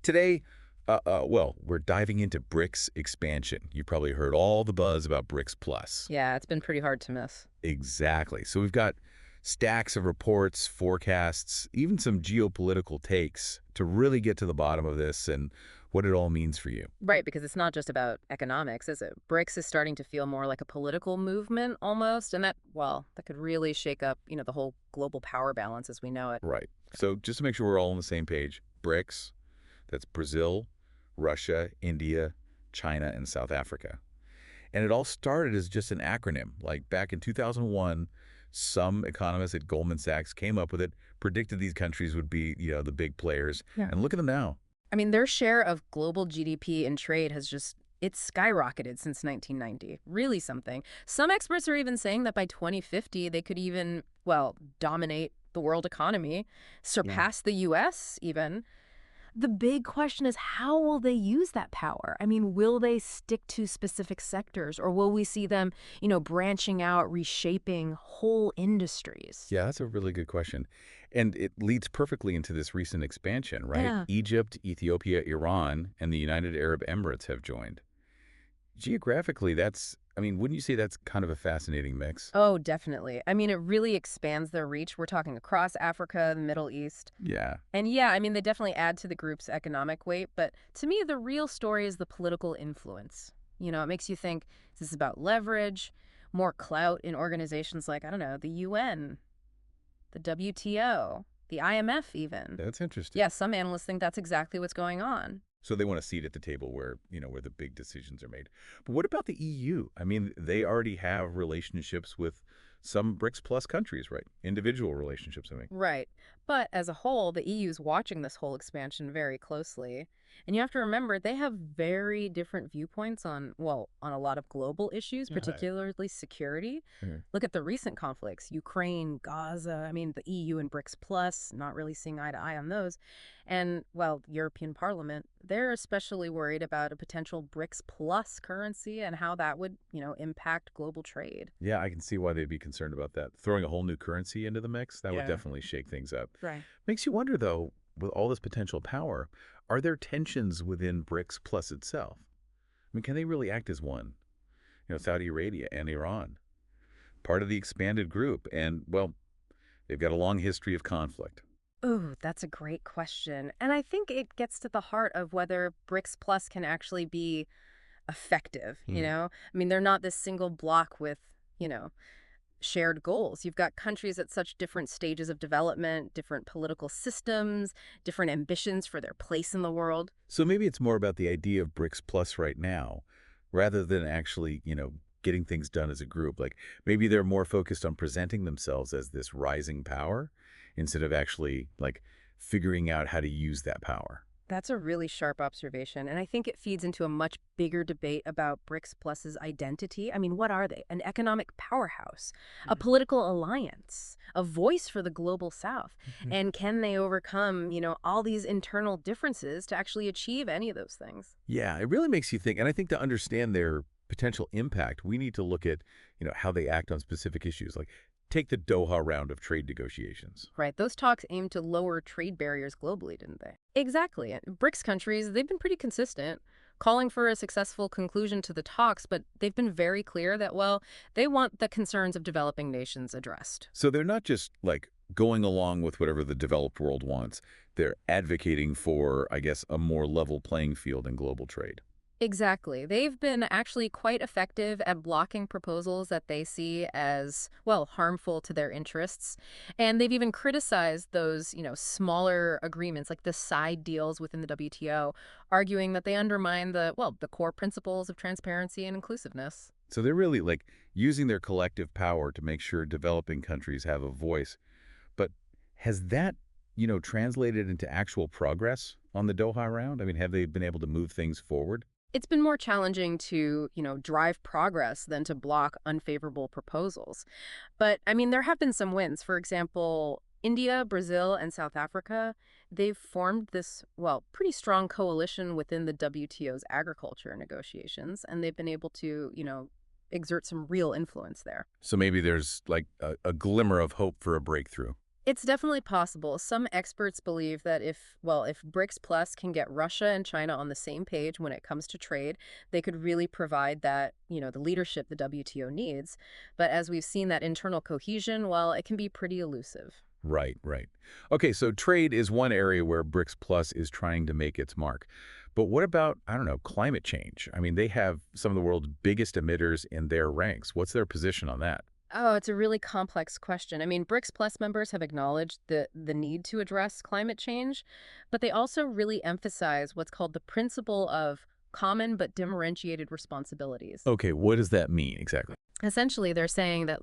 Today, well, we're diving into BRICS expansion. You probably heard all the buzz about BRICS Plus. Yeah, it's been pretty hard to miss. Exactly. So we've got stacks of reports, forecasts, even some geopolitical takes to really get to the bottom of this and what it all means for you. Right, because it's not just about economics, is it? BRICS is starting to feel more like a political movement almost, and that could really shake up, the whole global power balance as we know it. Right. So just to make sure we're all on the same page, BRICS, that's Brazil, Russia, India, China, and South Africa. And it all started as just an acronym. Like back in 2001, some economists at Goldman Sachs came up with it, predicted these countries would be, the big players. Yeah. And look at them now. I mean, their share of global GDP and trade it's skyrocketed since 1990. Really something. Some experts are even saying that by 2050, they could even, dominate the world economy, Yeah. surpass the US even. The big question is, how will they use that power? I mean, will they stick to specific sectors, or will we see them, branching out, reshaping whole industries? Yeah, that's a really good question. And it leads perfectly into this recent expansion, right? Yeah. Egypt, Ethiopia, Iran, and the United Arab Emirates have joined. Geographically, wouldn't you say that's kind of a fascinating mix? Oh, definitely. I mean, it really expands their reach. We're talking across Africa, the Middle East. Yeah. And yeah, I mean, they definitely add to the group's economic weight. But to me, the real story is the political influence. It makes you think, is this about leverage, more clout in organizations like, I don't know, the UN, the WTO, the IMF even. That's interesting. Yeah, some analysts think that's exactly what's going on. So they want a seat at the table where the big decisions are made. But what about the EU? I mean, they already have relationships with some BRICS Plus countries, right? Individual relationships, I mean. Right. But as a whole, the EU's watching this whole expansion very closely. And you have to remember, they have very different viewpoints on a lot of global issues, Right. particularly security. Mhm. Look at the recent conflicts, Ukraine, Gaza. I mean, the EU and BRICS Plus, not really seeing eye to eye on those. And, European Parliament, they're especially worried about a potential BRICS Plus currency and how that would, impact global trade. Yeah, I can see why they'd be concerned about that. Throwing a whole new currency into the mix, that would Yeah. definitely shake things up. Right. Makes you wonder, though, with all this potential power, are there tensions within BRICS Plus itself? I mean, can they really act as one? Saudi Arabia and Iran, part of the expanded group, and, well, they've got a long history of conflict. Ooh, that's a great question. And I think it gets to the heart of whether BRICS Plus can actually be effective. I mean, they're not this single block with, you know, shared goals. You've got countries at such different stages of development, different political systems, different ambitions for their place in the world. So maybe it's more about the idea of BRICS Plus right now, rather than actually, getting things done as a group. Like maybe they're more focused on presenting themselves as this rising power instead of actually like figuring out how to use that power. That's a really sharp observation, and I think it feeds into a much bigger debate about BRICS Plus's identity. I mean, what are they? An economic powerhouse, a political alliance, a voice for the global South. Mhm. And can they overcome, all these internal differences to actually achieve any of those things? Yeah, it really makes you think. And I think to understand their potential impact, we need to look at, how they act on specific issues. Like take the Doha round of trade negotiations. Right. Those talks aim to lower trade barriers globally, didn't they? Exactly. And BRICS countries, they've been pretty consistent, calling for a successful conclusion to the talks, but they've been very clear that, they want the concerns of developing nations addressed. So they're not just like going along with whatever the developed world wants. They're advocating for, I guess, a more level playing field in global trade. Exactly. They've been actually quite effective at blocking proposals that they see as, harmful to their interests. And they've even criticized those, smaller agreements, like the side deals within the WTO, arguing that they undermine the core principles of transparency and inclusiveness. So they're really like using their collective power to make sure developing countries have a voice. But has that, translated into actual progress on the Doha round? I mean, have they been able to move things forward? It's been more challenging to, drive progress than to block unfavorable proposals. But, I mean, there have been some wins. For example, India, Brazil, and South Africa, they've formed this, pretty strong coalition within the WTO's agriculture negotiations, and they've been able to, exert some real influence there. So maybe there's like a glimmer of hope for a breakthrough. It's definitely possible. Some experts believe that if BRICS Plus can get Russia and China on the same page when it comes to trade, they could really provide that, the leadership the WTO needs. But as we've seen, that internal cohesion, well, it can be pretty elusive. Right, right. Okay, so trade is one area where BRICS Plus is trying to make its mark. But what about, I don't know, climate change? I mean, they have some of the world's biggest emitters in their ranks. What's their position on that? Oh, it's a really complex question. I mean, BRICS Plus members have acknowledged the need to address climate change, but they also really emphasize what's called the principle of common but differentiated responsibilities. Okay, what does that mean exactly? Essentially, they're saying that,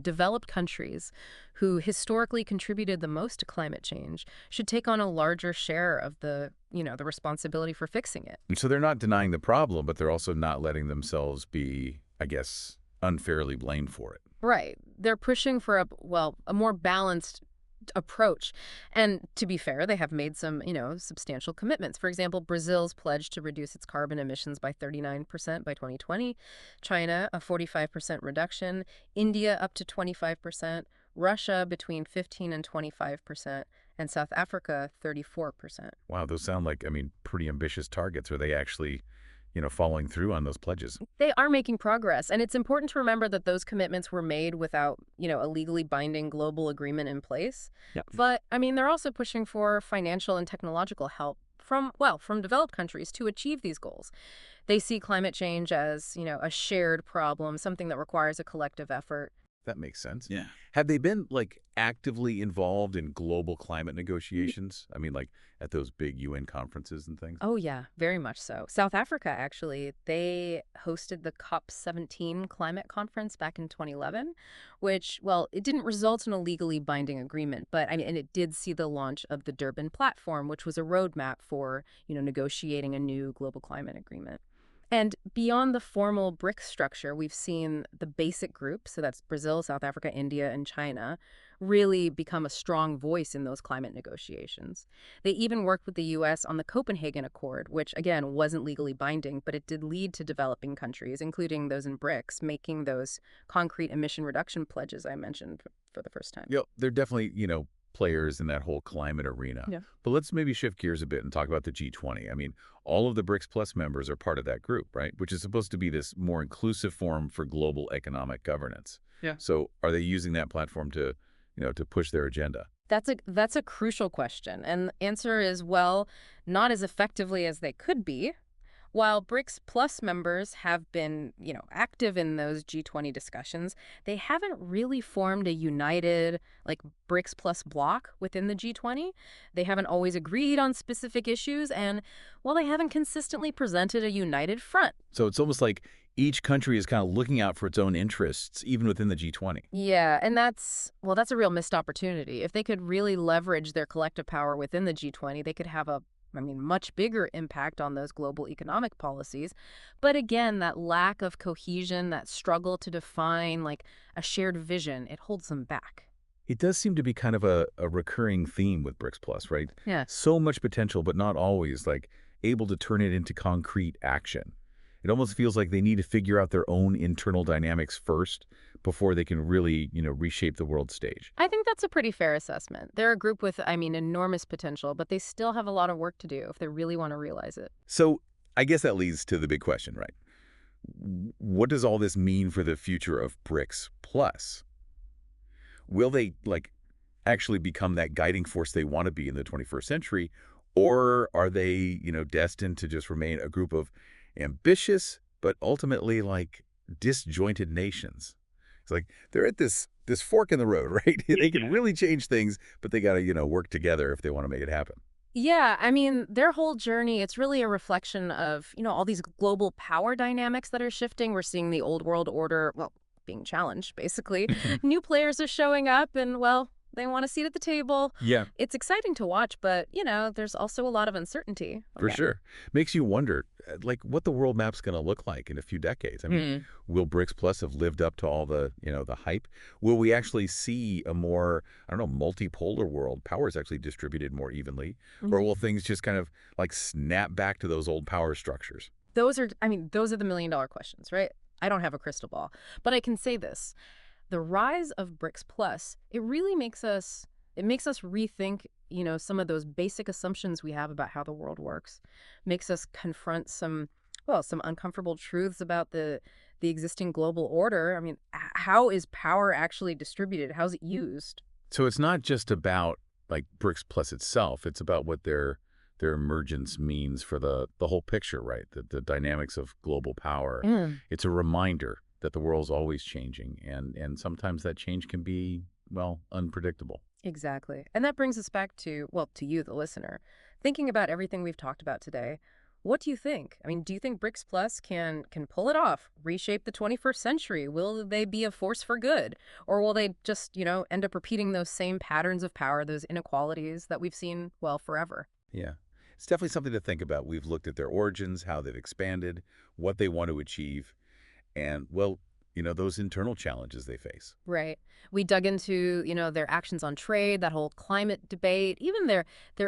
developed countries who historically contributed the most to climate change should take on a larger share of the responsibility for fixing it. And so they're not denying the problem, but they're also not letting themselves be, I guess, unfairly blamed for it. Right. They're pushing for a more balanced approach. And to be fair, they have made some, substantial commitments. For example, Brazil's pledge to reduce its carbon emissions by 39% by 2020, China a 45% reduction, India up to 25%, Russia between 15 and 25%, and South Africa 34%. Wow, those sound like, I mean, pretty ambitious targets. Are they actually, following through on those pledges? They are making progress, and it's important to remember that those commitments were made without, a legally binding global agreement in place. Yep. But, I mean, they're also pushing for financial and technological help from developed countries to achieve these goals. They see climate change as, a shared problem, something that requires a collective effort. That makes sense. Yeah. Have they been, like, actively involved in global climate negotiations? I mean, like, at those big UN conferences and things? Oh, yeah, very much so. South Africa, actually, they hosted the COP17 climate conference back in 2011, which, well, it didn't result in a legally binding agreement, but I mean, and it did see the launch of the Durban Platform, which was a roadmap for, negotiating a new global climate agreement. And beyond the formal BRICS structure, we've seen the basic group, so that's Brazil, South Africa, India, and China, really become a strong voice in those climate negotiations. They even worked with the U.S. on the Copenhagen Accord, which, again, wasn't legally binding, but it did lead to developing countries, including those in BRICS, making those concrete emission reduction pledges I mentioned for the first time. Yeah, they're definitely, players in that whole climate arena. Yeah. But let's maybe shift gears a bit and talk about the G20. I mean, all of the BRICS Plus members are part of that group, right? Which is supposed to be this more inclusive forum for global economic governance. Yeah. So are they using that platform to, to push their agenda? That's a crucial question. And the answer is, well, not as effectively as they could be. While BRICS Plus members have been, active in those G20 discussions, they haven't really formed a united, like, BRICS Plus bloc within the G20. They haven't always agreed on specific issues, and, well, they haven't consistently presented a united front. So it's almost like each country is kind of looking out for its own interests, even within the G20. Yeah, and that's a real missed opportunity. If they could really leverage their collective power within the G20, they could have much bigger impact on those global economic policies. But again, that lack of cohesion, that struggle to define like a shared vision, it holds them back. It does seem to be kind of a recurring theme with BRICS Plus, right? Yeah. So much potential, but not always like able to turn it into concrete action. It almost feels like they need to figure out their own internal dynamics first before they can really, reshape the world stage. I think that's a pretty fair assessment. They're a group with, enormous potential, but they still have a lot of work to do if they really want to realize it. So I guess that leads to the big question, right? What does all this mean for the future of BRICS Plus? Will they, actually become that guiding force they want to be in the 21st century? Or are they, destined to just remain a group of ambitious, but ultimately, disjointed nations? It's like they're at this fork in the road, right? They can really change things, but they got to, work together if they want to make it happen. Yeah, their whole journey, it's really a reflection of, all these global power dynamics that are shifting. We're seeing the old world order, well, being challenged, basically. New players are showing up and, well, they want a seat at the table. Yeah. It's exciting to watch, but, there's also a lot of uncertainty. For sure. Makes you wonder, what the world map's going to look like in a few decades. Will BRICS Plus have lived up to all the, the hype? Will we actually see a more, multipolar world? Power is actually distributed more evenly? Or will things just kind of, snap back to those old power structures? Those are the million-dollar questions, right? I don't have a crystal ball. But I can say this. The rise of BRICS Plus, it really makes us It makes us rethink, some of those basic assumptions we have about how the world works. Makes us confront some uncomfortable truths about the existing global order. I mean, how is power actually distributed? How's it used? So it's not just about like BRICS Plus itself. It's about what their emergence means for the whole picture, right? The dynamics of global power. Mm. It's a reminder that the world's always changing, and sometimes that change can be, well, unpredictable. Exactly. And that brings us back to, well, to you, the listener. Thinking about everything we've talked about today, what do you think? I mean, do you think BRICS Plus can pull it off, reshape the 21st century? Will they be a force for good? Or will they just, end up repeating those same patterns of power, those inequalities that we've seen, well, forever? Yeah. It's definitely something to think about. We've looked at their origins, how they've expanded, what they want to achieve, and, well, those internal challenges they face. Right. We dug into, their actions on trade, that whole climate debate, even their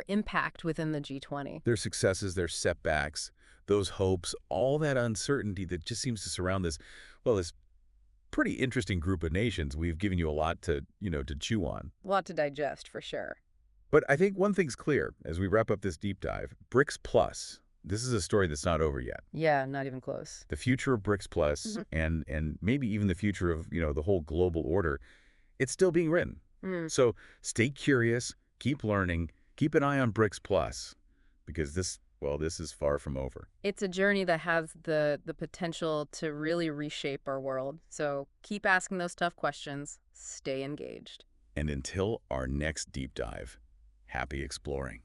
impact within the G20. Their successes, their setbacks, those hopes, all that uncertainty that just seems to surround this, well, this pretty interesting group of nations. We've given you a lot to chew on. A lot to digest, for sure. But I think one thing's clear as we wrap up this deep dive. BRICS Plus, this is a story that's not over yet. Yeah, not even close. The future of BRICS Plus and maybe even the future of, the whole global order, it's still being written. Mm. So stay curious, keep learning, keep an eye on BRICS Plus because this is far from over. It's a journey that has the potential to really reshape our world. So keep asking those tough questions. Stay engaged. And until our next deep dive, happy exploring.